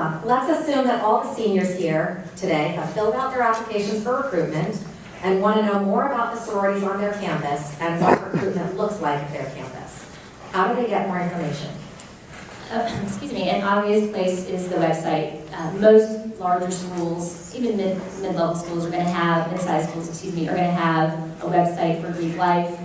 off, let's assume that all the seniors here today have filled out their applications for recruitment and want to know more about the sororities on their campus and what recruitment looks like at their campus. How do they get more information? Excuse me, an obvious place is the website. Most larger schools, even mid-level schools, are going to have, mid-sized schools, excuse me, are going to have a website for Greek life,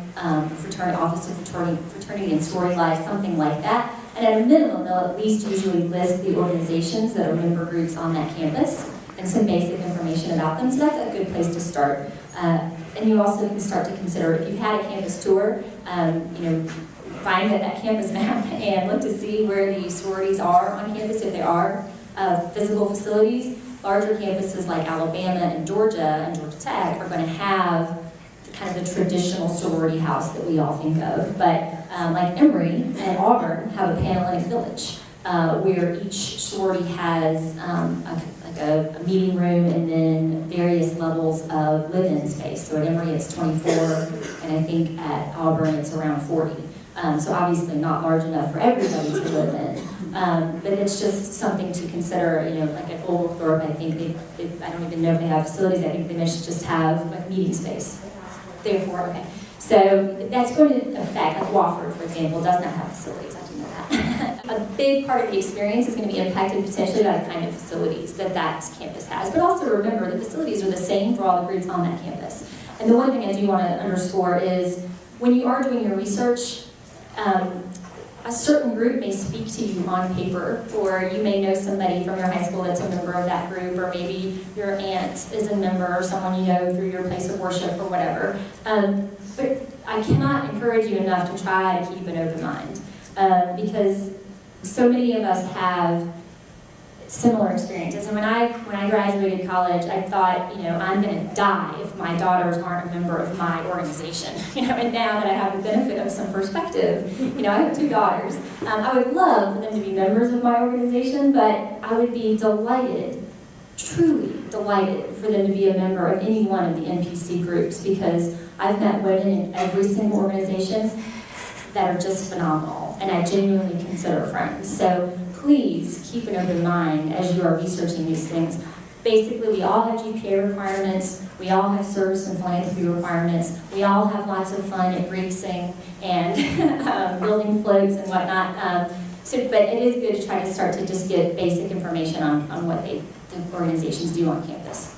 fraternity, Office of Fraternity and Sorority Life, something like that. And at a minimum, they'll at least usually list the organizations that are member groups on that campus and some basic information about them. So that's a good place to start. And you also can start to consider, if you've had a campus tour, find that campus map and look to see where the sororities are on campus, if they are physical facilities. Larger campuses like Alabama and Georgia Tech are going to have kind of the traditional sorority house that we all think of. But like Emory and Auburn have a Panhellenic village where each sorority has a meeting room and then various levels of live-in space. So at Emory it's 24, and I think at Auburn it's around 40. So obviously not large enough for everybody to live in. But it's just something to consider, like at Oglethorpe, I think I don't even know if they have facilities, I think they may just have like meeting space. Therefore, okay. So that's going to affect, like Wofford, for example, does not have facilities, I do know that. A big part of the experience is going to be impacted potentially by the kind of facilities that campus has. But also remember, the facilities are the same for all the groups on that campus. And the one thing I do want to underscore is, when you are doing your research, a certain group may speak to you on paper, or you may know somebody from your high school that's a member of that group, or maybe your aunt is a member, or someone you know through your place of worship, or whatever. But I cannot encourage you enough to try to keep an open mind, because so many of us have similar experiences. And when I graduated college, I thought, I'm going to die if my daughters aren't a member of my organization. And now that I have the benefit of some perspective, I have 2 daughters. I would love for them to be members of my organization, but I would be delighted, truly delighted, for them to be a member of any one of the NPC groups, because I've met women in every single organization that are just phenomenal, and I genuinely consider friends. So please keep an open mind as you are researching these things. Basically, we all have GPA requirements, we all have service and philanthropy requirements, we all have lots of fun at Greeksing and building floats and whatnot. But it is good to try to start to just get basic information on what the organizations do on campus.